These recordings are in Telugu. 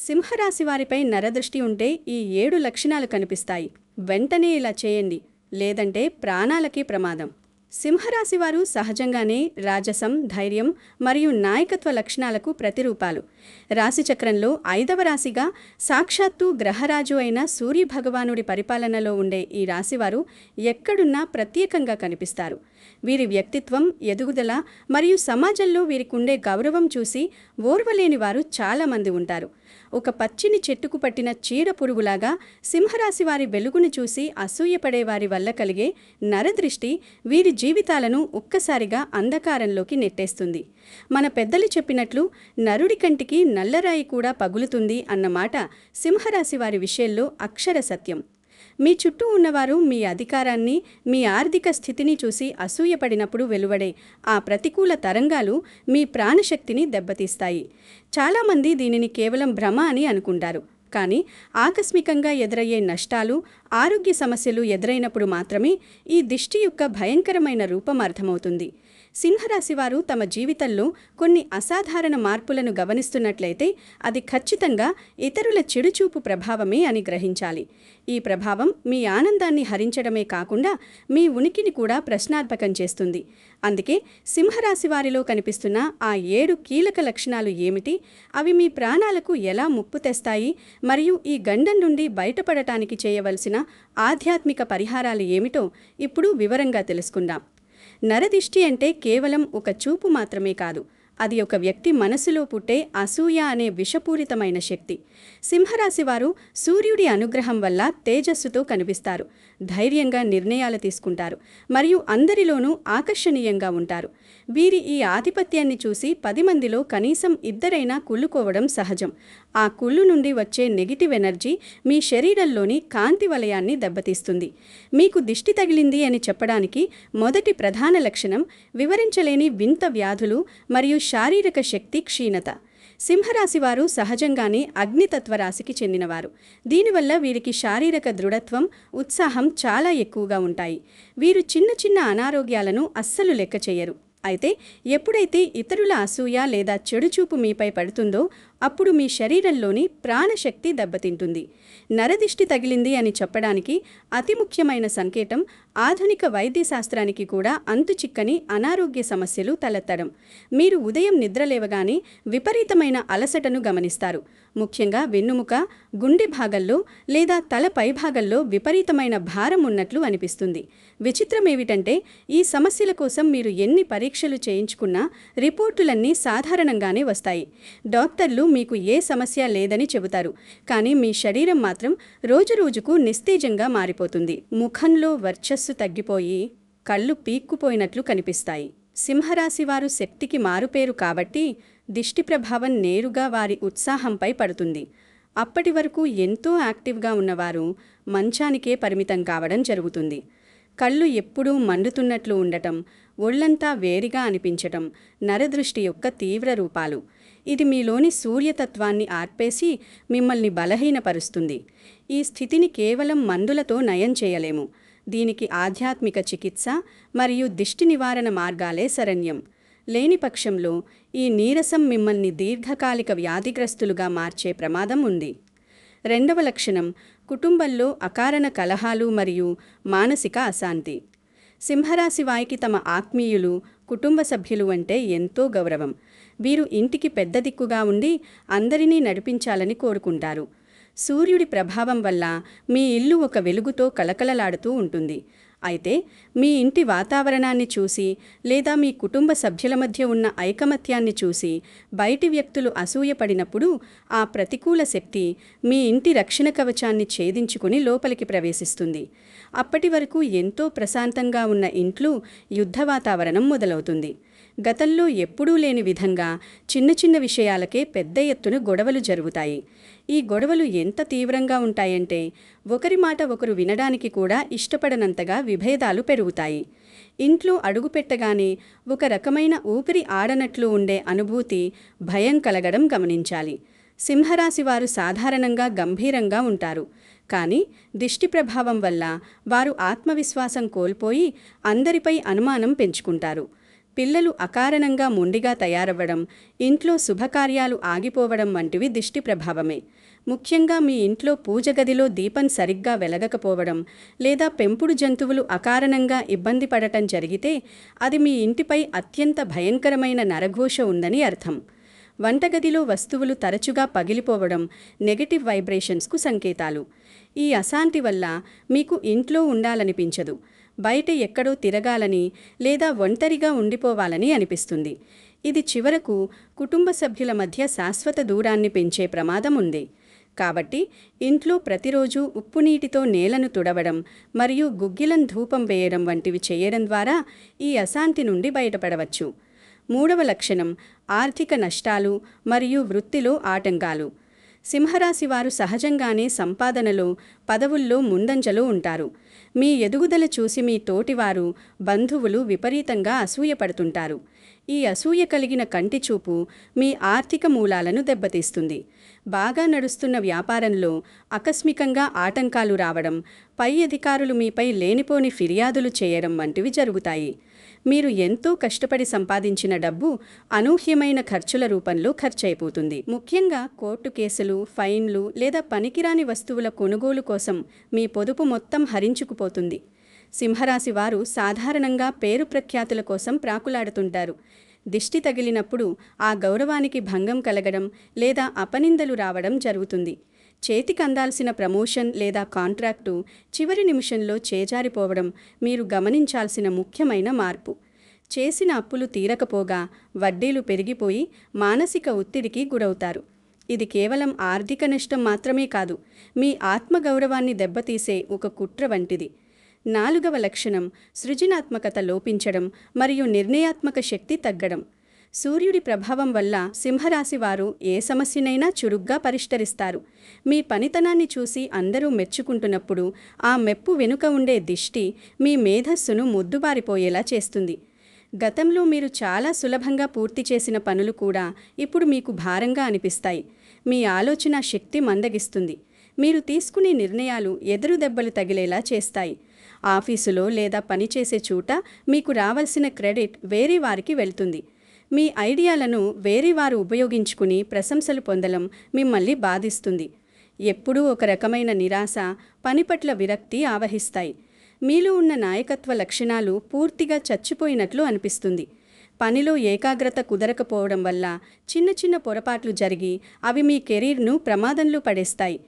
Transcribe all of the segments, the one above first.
సింహరాశి వారిపై నరదృష్టి ఉంటే ఈ 7 లక్షణాలు కనిపిస్తాయి. వెంటనే ఇలా చేయండి, లేదంటే ప్రాణాలకి ప్రమాదం. సింహరాశి వారు సహజంగానే రాజసం, ధైర్యం మరియు నాయకత్వ లక్షణాలకు ప్రతిరూపాలు. రాశిచక్రంలో 5వ రాశిగా సాక్షాత్తు గ్రహరాజు అయిన సూర్యభగవానుడి పరిపాలనలో ఉండే ఈ రాశివారు ఎక్కడున్నా ప్రత్యేకంగా కనిపిస్తారు. వీరి వ్యక్తిత్వం, ఎదుగుదల మరియు సమాజంలో వీరికుండే గౌరవం చూసి ఓర్వలేని వారు చాలామంది ఉంటారు. ఒక పచ్చిని చెట్టుకు పట్టిన చీడ పురుగులాగా సింహరాశి వారి వెలుగును చూసి అసూయపడే వారి వల్ల కలిగే నరదృష్టి వీరి జీవితాలను ఒక్కసారిగా అంధకారంలోకి నెట్టేస్తుంది. మన పెద్దలు చెప్పినట్లు నరుడి కంటికి నల్లరాయి కూడా పగులుతుంది అన్నమాట సింహరాశి వారి విషయంలో అక్షర సత్యం. మీ చుట్టూ ఉన్నవారు మీ అధికారాన్ని, మీ ఆర్థిక స్థితిని చూసి అసూయపడినప్పుడు వెలువడే ఆ ప్రతికూల తరంగాలు మీ ప్రాణశక్తిని దెబ్బతీస్తాయి. చాలామంది దీనిని కేవలం భ్రమ అని అనుకుంటారు. కానీ ఆకస్మికంగా ఎదురయ్యే నష్టాలు, ఆరోగ్య సమస్యలు ఎదురైనప్పుడు మాత్రమే ఈ దిష్టి యొక్క భయంకరమైన రూపం అర్థమవుతుంది. సింహరాశి వారు తమ జీవితంలో కొన్ని అసాధారణ మార్పులను గమనిస్తున్నట్లయితే అది ఖచ్చితంగా ఇతరుల చెడుచూపు ప్రభావమే అని గ్రహించాలి. ఈ ప్రభావం మీ ఆనందాన్ని హరించడమే కాకుండా మీ ఉనికిని కూడా ప్రశ్నార్థకం చేస్తుంది. అందుకే సింహరాశి వారిలో కనిపిస్తున్న ఆ 7 కీలక లక్షణాలు ఏమిటి, అవి మీ ప్రాణాలకు ఎలా ముప్పు తెస్తాయి, మరియు ఈ గండం నుండి బయటపడటానికి చేయవలసిన ఆధ్యాత్మిక పరిహారాలు ఏమిటో ఇప్పుడు వివరంగా తెలుసుకుందాం. నరదిష్టి అంటే కేవలం ఒక చూపు మాత్రమే కాదు, అది ఒక వ్యక్తి మనసులో పుట్టే అసూయ అనే విషపూరితమైన శక్తి. సింహరాశి వారు సూర్యుడి అనుగ్రహం వల్ల తేజస్సుతో కనిపిస్తారు, ధైర్యంగా నిర్ణయాలు తీసుకుంటారు మరియు అందరిలోనూ ఆకర్షణీయంగా ఉంటారు. వీరి ఈ ఆధిపత్యాన్ని చూసి 10 మందిలో కనీసం 2 కుళ్ళుకోవడం సహజం. ఆ కుళ్ళు నుండి వచ్చే నెగిటివ్ ఎనర్జీ మీ శరీరంలోని కాంతి వలయాన్ని దెబ్బతీస్తుంది. మీకు దిష్టి తగిలింది అని చెప్పడానికి మొదటి ప్రధాన లక్షణం వివరించలేని వింత వ్యాధులు మరియు శారీరక శక్తి క్షీణత. సింహరాశి వారు సహజంగానే అగ్నితత్వ రాశికి చెందినవారు. దీనివల్ల వీరికి శారీరక దృఢత్వం, ఉత్సాహం చాలా ఎక్కువగా ఉంటాయి. వీరు చిన్న చిన్న అనారోగ్యాలను అస్సలు లెక్క చేయరు. అయితే ఎప్పుడైతే ఇతరుల అసూయ లేదా చెడుచూపు మీపై పడుతుందో అప్పుడు మీ శరీరంలోని ప్రాణశక్తి దెబ్బతింటుంది. నరదిష్టి తగిలింది అని చెప్పడానికి అతి ముఖ్యమైన సంకేతం ఆధునిక వైద్యశాస్త్రానికి కూడా అంతుచిక్కని అనారోగ్య సమస్యలు తలెత్తడం. మీరు ఉదయం నిద్రలేవగానే విపరీతమైన అలసటను గమనిస్తారు. ముఖ్యంగా వెన్నుముక, గుండె భాగంలో లేదా తల పైభాగంలో విపరీతమైన భారం ఉన్నట్లు అనిపిస్తుంది. విచిత్రమేమిటంటే ఈ సమస్యల కోసం మీరు ఎన్ని పరీక్షలు చేయించుకున్నా రిపోర్టులన్నీ సాధారణంగానే వస్తాయి. డాక్టర్లు మీకు ఏ సమస్య లేదని చెబుతారు, కానీ మీ శరీరం మాత్రం రోజురోజుకు నిస్తేజంగా మారిపోతుంది. ముఖంలో వర్చస్సు తగ్గిపోయి కళ్ళు పీక్కుపోయినట్లు కనిపిస్తాయి. సింహరాశి వారు శక్తికి మారుపేరు కాబట్టి దిష్టి ప్రభావం నేరుగా వారి ఉత్సాహంపై పడుతుంది. అప్పటి వరకు ఎంతో యాక్టివ్గా ఉన్నవారు మంచానికే పరిమితం కావడం జరుగుతుంది. కళ్ళు ఎప్పుడూ మండుతున్నట్లు ఉండటం, ఒళ్లంతా వేడిగా అనిపించటం నరదృష్టి యొక్క తీవ్ర రూపాలు. ఇది మీలోని సూర్యతత్వాన్ని ఆర్పేసి మిమ్మల్ని బలహీనపరుస్తుంది. ఈ స్థితిని కేవలం మందులతో నయం చేయలేము. దీనికి ఆధ్యాత్మిక చికిత్స మరియు దిష్టి నివారణ మార్గాలే శరణ్యం. లేని పక్షంలో ఈ నీరసం మిమ్మల్ని దీర్ఘకాలిక వ్యాధిగ్రస్తులుగా మార్చే ప్రమాదం ఉంది. 2వ లక్షణం కుటుంబంలో అకారణ కలహాలు మరియు మానసిక అశాంతి. సింహరాశి వారికి తమ ఆత్మీయులు, కుటుంబ సభ్యులు అంటే ఎంతో గౌరవం. వీరు ఇంటికి పెద్ద దిక్కుగా ఉండి అందరినీ నడిపించాలని కోరుకుంటారు. సూర్యుడి ప్రభావం వల్ల మీ ఇల్లు ఒక వెలుగుతో కళకళలాడుతూ ఉంటుంది. అయితే మీ ఇంటి వాతావరణాన్ని చూసి లేదా మీ కుటుంబ సభ్యుల మధ్య ఉన్న ఐకమత్యాన్ని చూసి బయటి వ్యక్తులు అసూయపడినప్పుడు ఆ ప్రతికూల శక్తి మీ ఇంటి రక్షణ కవచాన్ని ఛేదించుకుని లోపలికి ప్రవేశిస్తుంది. అప్పటి వరకు ఎంతో ప్రశాంతంగా ఉన్న ఇంట్లో యుద్ధ వాతావరణం మొదలవుతుంది. గతంలో ఎప్పుడూ లేని విధంగా చిన్న చిన్న విషయాలకే పెద్ద ఎత్తున గొడవలు జరుగుతాయి. ఈ గొడవలు ఎంత తీవ్రంగా ఉంటాయంటే ఒకరి మాట ఒకరు వినడానికి కూడా ఇష్టపడనంతగా విభేదాలు పెరుగుతాయి. ఇంట్లో అడుగుపెట్టగానే ఒక రకమైన ఊపిరి ఆడనట్లు ఉండే అనుభూతి, భయం కలగడం గమనించాలి. సింహరాశి వారు సాధారణంగా గంభీరంగా ఉంటారు, కానీ దిష్టి ప్రభావం వల్ల వారు ఆత్మవిశ్వాసం కోల్పోయి అందరిపై అనుమానం పెంచుకుంటారు. పిల్లలు అకారణంగా మొండిగా తయారవ్వడం, ఇంట్లో శుభకార్యాలు ఆగిపోవడం వంటివి దిష్టి ప్రభావమే. ముఖ్యంగా మీ ఇంట్లో పూజగదిలో దీపం సరిగ్గా వెలగకపోవడం లేదా పెంపుడు జంతువులు అకారణంగా ఇబ్బంది పడటం జరిగితే అది మీ ఇంటిపై అత్యంత భయంకరమైన నరఘోష ఉందని అర్థం. వంటగదిలో వస్తువులు తరచుగా పగిలిపోవడం నెగటివ్ వైబ్రేషన్స్కు సంకేతాలు. ఈ అశాంతి వల్ల మీకు ఇంట్లో ఉండాలనిపించదు, బయట ఎక్కడో తిరగాలని లేదా ఒంటరిగా ఉండిపోవాలని అనిపిస్తుంది. ఇది చివరకు కుటుంబ సభ్యుల మధ్య శాశ్వత దూరాన్ని పెంచే ప్రమాదం ఉంది. కాబట్టి ఇంట్లో ప్రతిరోజు ఉప్పునీటితో నేలను తుడవడం మరియు గుగ్గిలం ధూపం వేయడం వంటివి చేయడం ద్వారా ఈ అశాంతి నుండి బయటపడవచ్చు. 3వ లక్షణం ఆర్థిక నష్టాలు మరియు వృత్తిలో ఆటంకాలు. సింహరాశి వారు సహజంగానే సంపాదనలో, పదవుల్లో ముందంజలో ఉంటారు. మీ ఎదుగుదల చూసి మీ తోటివారు, బంధువులు విపరీతంగా అసూయపడుతుంటారు. ఈ అసూయ కలిగిన కంటిచూపు మీ ఆర్థిక మూలాలను దెబ్బతీస్తుంది. బాగా నడుస్తున్న వ్యాపారంలో ఆకస్మికంగా ఆటంకాలు రావడం, పై అధికారులు మీపై లేనిపోని ఫిర్యాదులు చేయడం వంటివి జరుగుతాయి. మీరు ఎంతో కష్టపడి సంపాదించిన డబ్బు అనూహ్యమైన ఖర్చుల రూపంలో ఖర్చయిపోతుంది. ముఖ్యంగా కోర్టు కేసులు, ఫైన్లు లేదా పనికిరాని వస్తువుల కొనుగోలు కోసం మీ పొదుపు మొత్తం హరించుకుపోతుంది. సింహరాశి వారు సాధారణంగా పేరు ప్రఖ్యాతుల కోసం ప్రాకులాడుతుంటారు. దిష్టి తగిలినప్పుడు ఆ గౌరవానికి భంగం కలగడం లేదా అపనిందలు రావడం జరుగుతుంది. చేతికి అందాల్సిన ప్రమోషన్ లేదా కాంట్రాక్టు చివరి నిమిషంలో చేజారిపోవడం మీరు గమనించాల్సిన ముఖ్యమైన మార్పు. చేసిన అప్పులు తీరకపోగా వడ్డీలు పెరిగిపోయి మానసిక ఒత్తిడికి గురవుతారు. ఇది కేవలం ఆర్థిక నష్టం మాత్రమే కాదు, మీ ఆత్మగౌరవాన్ని దెబ్బతీసే ఒక కుట్ర వంటిది. 4వ లక్షణం సృజనాత్మకత లోపించడం మరియు నిర్ణయాత్మక శక్తి తగ్గడం. సూర్యుడి ప్రభావం వల్ల సింహరాశి వారు ఏ సమస్యనైనా చురుగ్గా పరిష్కరిస్తారు. మీ పనితనాన్ని చూసి అందరూ మెచ్చుకుంటున్నప్పుడు ఆ మెప్పు వెనుక ఉండే దిష్టి మీ మేధస్సును మొద్దుబారిపోయేలా చేస్తుంది. గతంలో మీరు చాలా సులభంగా పూర్తి చేసిన పనులు కూడా ఇప్పుడు మీకు భారంగా అనిపిస్తాయి. మీ ఆలోచన శక్తి మందగిస్తుంది. మీరు తీసుకునే నిర్ణయాలు ఎదురు దెబ్బలు తగిలేలా చేస్తాయి. ఆఫీసులో లేదా పనిచేసే చోట మీకు రావాల్సిన క్రెడిట్ వేరే వారికి వెళ్తుంది. మీ ఐడియాలను వేరే వారు ఉపయోగించుకుని ప్రశంసలు పొందడం మిమ్మల్ని బాధిస్తుంది. ఎప్పుడూ ఒక రకమైన నిరాశ, పని పట్ల విరక్తి ఆవహిస్తాయి. మీలో ఉన్న నాయకత్వ లక్షణాలు పూర్తిగా చచ్చిపోయినట్లు అనిపిస్తుంది. పనిలో ఏకాగ్రత కుదరకపోవడం వల్ల చిన్న చిన్న పొరపాట్లు జరిగి అవి మీ కెరీర్ను ప్రమాదంలో పడేస్తాయి.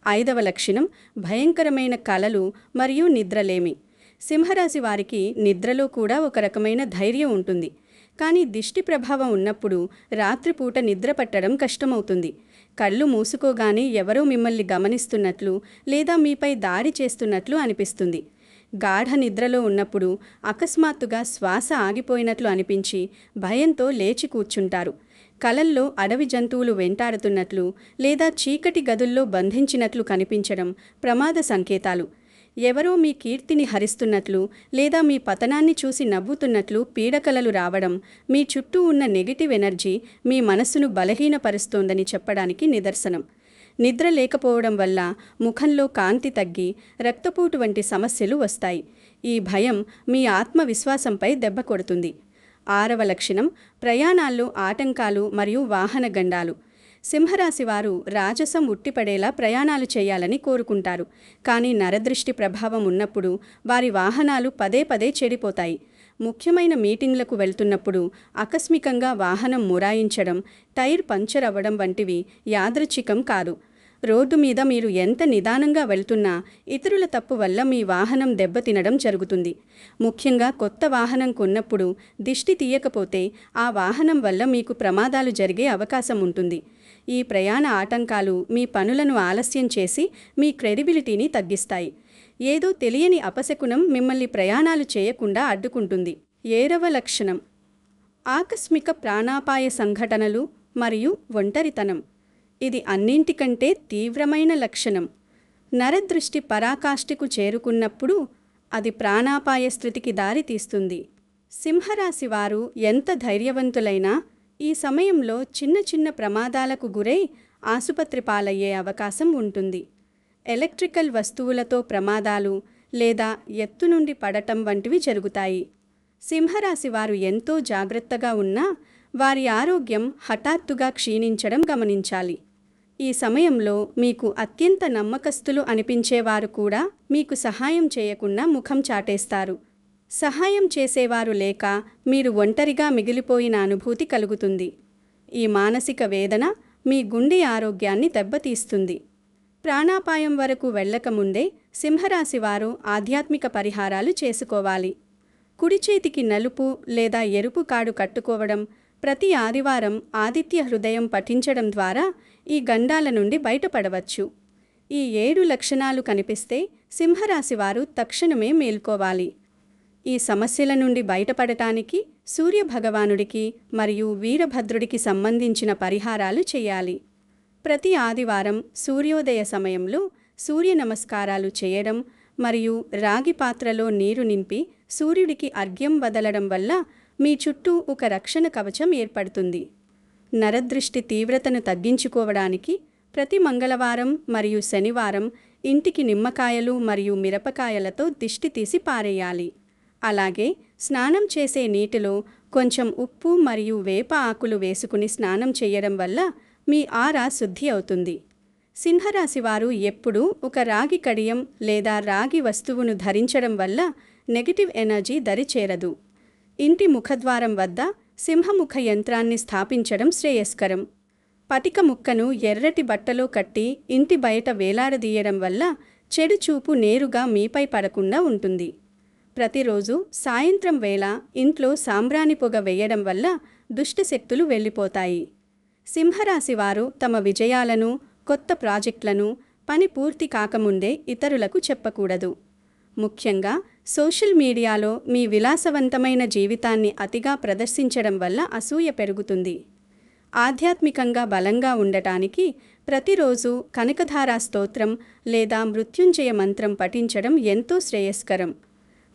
5వ లక్షణం భయంకరమైన కలలు మరియు నిద్రలేమి. సింహరాశి వారికి నిద్రలో కూడా ఒక రకమైన ధైర్యం ఉంటుంది. కానీ దిష్టి ప్రభావం ఉన్నప్పుడు రాత్రిపూట నిద్ర పట్టడం కష్టమవుతుంది. కళ్ళు మూసుకోగానే ఎవరో మిమ్మల్ని గమనిస్తున్నట్లు లేదా మీపై దాడి చేస్తున్నట్లు అనిపిస్తుంది. గాఢ నిద్రలో ఉన్నప్పుడు అకస్మాత్తుగా శ్వాస ఆగిపోయినట్లు అనిపించి భయంతో లేచి కూర్చుంటారు. కలల్లో అడవి జంతువులు వెంటాడుతున్నట్లు లేదా చీకటి గదుల్లో బంధించినట్లు కనిపించడం ప్రమాద సంకేతాలు. ఎవరో మీ కీర్తిని హరిస్తున్నట్లు లేదా మీ పతనాన్ని చూసి నవ్వుతున్నట్లు పీడకలలు రావడం మీ చుట్టూ ఉన్న నెగటివ్ ఎనర్జీ మీ మనస్సును బలహీనపరుస్తోందని చెప్పడానికి నిదర్శనం. నిద్ర లేకపోవడం వల్ల ముఖంలో కాంతి తగ్గి రక్తపోటు వంటి సమస్యలు వస్తాయి. ఈ భయం మీ ఆత్మవిశ్వాసంపై దెబ్బ కొడుతుంది. 6వ లక్షణం ప్రయాణాల్లో ఆటంకాలు మరియు వాహన గండాలు. సింహరాశి వారు రాజసం ఉట్టిపడేలా ప్రయాణాలు చేయాలని కోరుకుంటారు. కానీ నరదృష్టి ప్రభావం ఉన్నప్పుడు వారి వాహనాలు పదే పదే చెడిపోతాయి. ముఖ్యమైన మీటింగ్లకు వెళ్తున్నప్పుడు ఆకస్మికంగా వాహనం మొరాయించడం, టైర్ పంచర్ అవ్వడం వంటివి యాదృచ్ఛికం కాదు. రోడ్డు మీద మీరు ఎంత నిదానంగా వెళ్తున్నా ఇతరుల తప్పు వల్ల మీ వాహనం దెబ్బతినడం జరుగుతుంది. ముఖ్యంగా కొత్త వాహనం కొన్నప్పుడు దిష్టి తీయకపోతే ఆ వాహనం వల్ల మీకు ప్రమాదాలు జరిగే అవకాశం ఉంటుంది. ఈ ప్రయాణ ఆటంకాలు మీ పనులను ఆలస్యం చేసి మీ క్రెడిబిలిటీని తగ్గిస్తాయి. ఏదో తెలియని అపశకునం మిమ్మల్ని ప్రయాణాలు చేయకుండా అడ్డుకుంటుంది. 7వ లక్షణం ఆకస్మిక ప్రాణాపాయ సంఘటనలు మరియు ఒంటరితనం. ఇది అన్నింటికంటే తీవ్రమైన లక్షణం. నరదృష్టి పరాకాష్ఠకు చేరుకున్నప్పుడు అది ప్రాణాపాయ స్థితికి దారి తీస్తుంది. సింహరాశి వారు ఎంత ధైర్యవంతులైనా ఈ సమయంలో చిన్న చిన్న ప్రమాదాలకు గురై ఆసుపత్రి పాలయ్యే అవకాశం ఉంటుంది. ఎలక్ట్రికల్ వస్తువులతో ప్రమాదాలు లేదా ఎత్తు నుండి పడటం వంటివి జరుగుతాయి. సింహరాశి వారు ఎంతో జాగ్రత్తగా ఉన్నా వారి ఆరోగ్యం హఠాత్తుగా క్షీణించడం గమనించాలి. ఈ సమయంలో మీకు అత్యంత నమ్మకస్తులు అనిపించేవారు కూడా మీకు సహాయం చేయకుండా ముఖం చాటేస్తారు. సహాయం చేసేవారు లేక మీరు ఒంటరిగా మిగిలిపోయిన అనుభూతి కలుగుతుంది. ఈ మానసిక వేదన మీ గుండె ఆరోగ్యాన్ని దెబ్బతీస్తుంది. ప్రాణాపాయం వరకు వెళ్ళకముందే సింహరాశి వారు ఆధ్యాత్మిక పరిహారాలు చేసుకోవాలి. కుడి చేతికి నలుపు లేదా ఎరుపు కాడు కట్టుకోవడం, ప్రతి ఆదివారం ఆదిత్య హృదయం పఠించడం ద్వారా ఈ గండాల నుండి బయటపడవచ్చు. ఈ 7 లక్షణాలు కనిపిస్తే సింహరాశి వారు తక్షణమే మేల్కోవాలి. ఈ సమస్యల నుండి బయటపడటానికి సూర్యభగవానుడికి మరియు వీరభద్రుడికి సంబంధించిన పరిహారాలు చేయాలి. ప్రతి ఆదివారం సూర్యోదయ సమయంలో సూర్య నమస్కారాలు చేయడం మరియు రాగి పాత్రలో నీరు నింపి సూర్యుడికి అర్ఘ్యం వదలడం వల్ల మీ చుట్టూ ఒక రక్షణ కవచం ఏర్పడుతుంది. నరదృష్టి తీవ్రతను తగ్గించుకోవడానికి ప్రతి మంగళవారం మరియు శనివారం ఇంటికి నిమ్మకాయలు మరియు మిరపకాయలతో దిష్టి తీసి పారేయాలి. అలాగే స్నానం చేసే నీటిలో కొంచెం ఉప్పు మరియు వేప ఆకులు వేసుకుని స్నానం చేయడం వల్ల మీ ఆరా శుద్ధి అవుతుంది. సింహరాశి వారు ఎప్పుడూ ఒక రాగి కడియం లేదా రాగి వస్తువును ధరించడం వల్ల నెగటివ్ ఎనర్జీ దరిచేరదు. ఇంటి ముఖద్వారం వద్ద సింహముఖ యంత్రాన్ని స్థాపించడం శ్రేయస్కరం. పటిక ముక్కను ఎర్రటి బట్టలో కట్టి ఇంటి బయట వేలాడదీయడం వల్ల చెడు చూపు నేరుగా మీపై పడకుండా ఉంటుంది. ప్రతిరోజు సాయంత్రం వేళ ఇంట్లో సాంబ్రాణి పొగ వేయడం వల్ల దుష్టశక్తులు వెళ్ళిపోతాయి. సింహరాశి వారు తమ విజయాలను, కొత్త ప్రాజెక్టులను పని పూర్తి కాకముందే ఇతరులకు చెప్పకూడదు. ముఖ్యంగా సోషల్ మీడియాలో మీ విలాసవంతమైన జీవితాన్ని అతిగా ప్రదర్శించడం వల్ల అసూయ పెరుగుతుంది. ఆధ్యాత్మికంగా బలంగా ఉండటానికి ప్రతిరోజు కనకధారా స్తోత్రం లేదా మృత్యుంజయ మంత్రం పఠించడం ఎంతో శ్రేయస్కరం.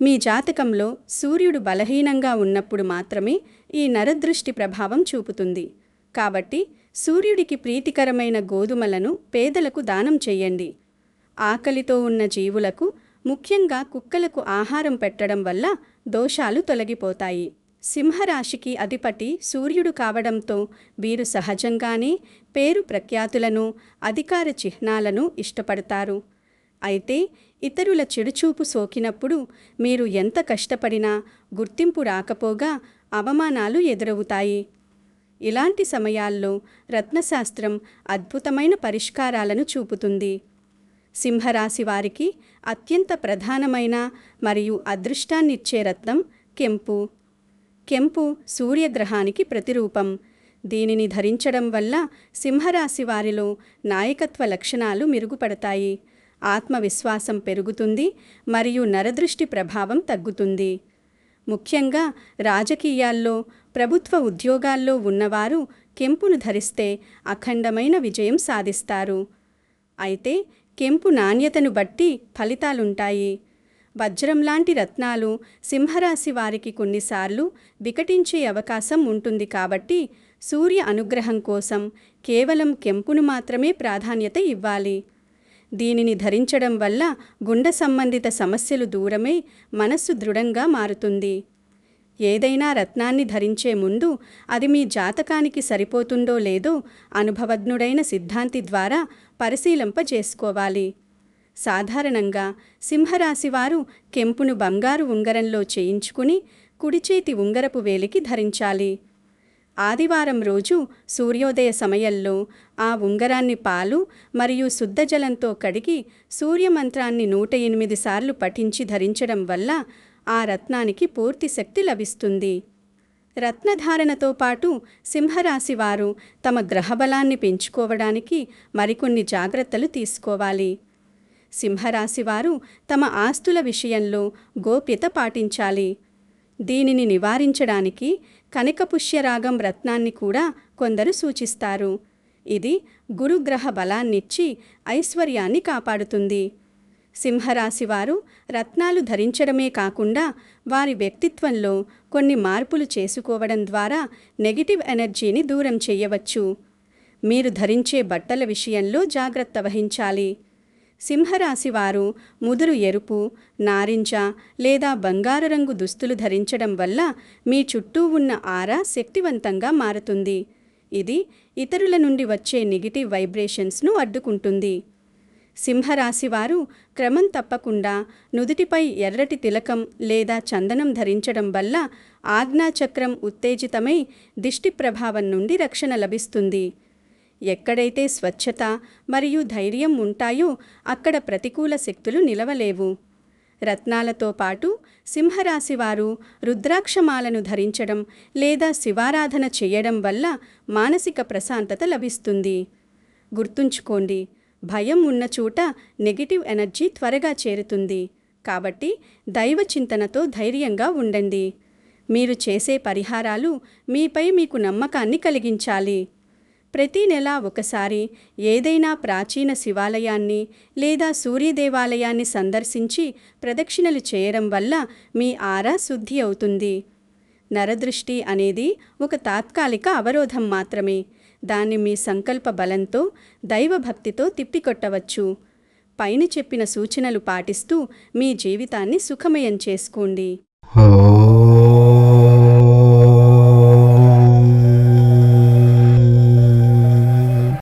మీ జాతకంలో సూర్యుడు బలహీనంగా ఉన్నప్పుడు మాత్రమే ఈ నరదృష్టి ప్రభావం చూపుతుంది. కాబట్టి సూర్యుడికి ప్రీతికరమైన గోధుమలను పేదలకు దానం చెయ్యండి. ఆకలితో ఉన్న జీవులకు, ముఖ్యంగా కుక్కలకు ఆహారం పెట్టడం వల్ల దోషాలు తొలగిపోతాయి. సింహరాశికి అధిపతి సూర్యుడు కావడంతో వీరు సహజంగానే పేరు ప్రఖ్యాతులను, అధికార చిహ్నాలను ఇష్టపడతారు. అయితే ఇతరుల చెడుచూపు సోకినప్పుడు మీరు ఎంత కష్టపడినా గుర్తింపు రాకపోగా అవమానాలు ఎదురవుతాయి. ఇలాంటి సమయాల్లో రత్నశాస్త్రం అద్భుతమైన పరిష్కారాలను చూపుతుంది. సింహరాశి వారికి అత్యంత ప్రధానమైన మరియు అదృష్టాన్నిచ్చే రత్నం కెంపు. కెంపు సూర్యగ్రహానికి ప్రతిరూపం. దీనిని ధరించడం వల్ల సింహరాశి వారిలో నాయకత్వ లక్షణాలు మెరుగుపడతాయి, ఆత్మవిశ్వాసం పెరుగుతుంది మరియు నరదృష్టి ప్రభావం తగ్గుతుంది. ముఖ్యంగా రాజకీయాల్లో, ప్రభుత్వ ఉద్యోగాల్లో ఉన్నవారు కెంపును ధరిస్తే అఖండమైన విజయం సాధిస్తారు. అయితే కెంపు నాణ్యతను బట్టి ఫలితాలుంటాయి. వజ్రం లాంటి రత్నాలు సింహరాశి వారికి కొన్నిసార్లు వికటించే అవకాశం ఉంటుంది. కాబట్టి సూర్య అనుగ్రహం కోసం కేవలం కెంపును మాత్రమే ప్రాధాన్యత ఇవ్వాలి. దీనిని ధరించడం వల్ల గుండె సంబంధిత సమస్యలు దూరమై మనస్సు దృఢంగా మారుతుంది. ఏదైనా రత్నాన్ని ధరించే ముందు అది మీ జాతకానికి సరిపోతుందో లేదో అనుభవజ్ఞుడైన సిద్ధాంతి ద్వారా పరిశీలింపజేసుకోవాలి. సాధారణంగా సింహరాశి వారు కెంపును బంగారు ఉంగరంలో చేయించుకుని కుడి చేతి ఉంగరపు వేలికి ధరించాలి. ఆదివారం రోజు సూర్యోదయ సమయంలో ఆ ఉంగరాన్ని పాలు మరియు శుద్ధజలంతో కడిగి సూర్యమంత్రాన్ని 108 సార్లు పఠించి ధరించడం వల్ల ఆ రత్నానికి పూర్తి శక్తి లభిస్తుంది. రత్నధారణతో పాటు సింహరాశి వారు తమ గ్రహబలాన్ని పెంచుకోవడానికి మరికొన్ని జాగ్రత్తలు తీసుకోవాలి. సింహరాశి వారు తమ ఆస్తుల విషయంలో గోప్యత పాటించాలి. దీనిని నివారించడానికి కనకపుష్యరాగం రత్నాన్ని కూడా కొందరు సూచిస్తారు. ఇది గురుగ్రహ బలాన్నిచ్చి ఐశ్వర్యాన్ని కాపాడుతుంది. సింహరాశి వారు రత్నాలు ధరించడమే కాకుండా వారి వ్యక్తిత్వంలో కొన్ని మార్పులు చేసుకోవడం ద్వారా నెగిటివ్ ఎనర్జీని దూరం చేయవచ్చు. మీరు ధరించే బట్టల విషయంలో జాగ్రత్త వహించాలి. సింహరాశి వారు ముదురు ఎరుపు, నారింజ లేదా బంగారు రంగు దుస్తులు ధరించడం వల్ల మీ చుట్టూ ఉన్న ఆరా శక్తివంతంగా మారుతుంది. ఇది ఇతరుల నుండి వచ్చే నెగిటివ్ వైబ్రేషన్స్ను అడ్డుకుంటుంది. సింహరాశి వారు క్రమం తప్పకుండా నుదుటిపై ఎర్రటి తిలకం లేదా చందనం ధరించడం వల్ల ఆజ్ఞాచక్రం ఉత్తేజితమై దిష్టి ప్రభావం నుండి రక్షణ లభిస్తుంది. ఎక్కడైతే స్వచ్ఛత మరియు ధైర్యం ఉంటాయో అక్కడ ప్రతికూల శక్తులు నిలవలేవు. రత్నాలతో పాటు సింహరాశి వారు రుద్రాక్షమాలను ధరించడం లేదా శివారాధన చేయడం వల్ల మానసిక ప్రశాంతత లభిస్తుంది. గుర్తుంచుకోండి, భయం ఉన్న చోట నెగిటివ్ ఎనర్జీ త్వరగా చేరుతుంది. కాబట్టి దైవ చింతనతో ధైర్యంగా ఉండండి. మీరు చేసే పరిహారాలు మీపై మీకు నమ్మకాన్ని కలిగించాలి. ప్రతి నెల ఒకసారి ఏదైనా ప్రాచీన శివాలయాన్ని లేదా సూర్యదేవాలయాన్ని సందర్శించి ప్రదక్షిణలు చేయడం వల్ల మీ ఆరా శుద్ధి అవుతుంది. నరదృష్టి అనేది ఒక తాత్కాలిక అవరోధం మాత్రమే. దాన్ని మీ సంకల్ప బలంతో, దైవభక్తితో తిప్పికొట్టవచ్చు. పైన చెప్పిన సూచనలు పాటిస్తూ మీ జీవితాన్ని సుఖమయం చేసుకోండి.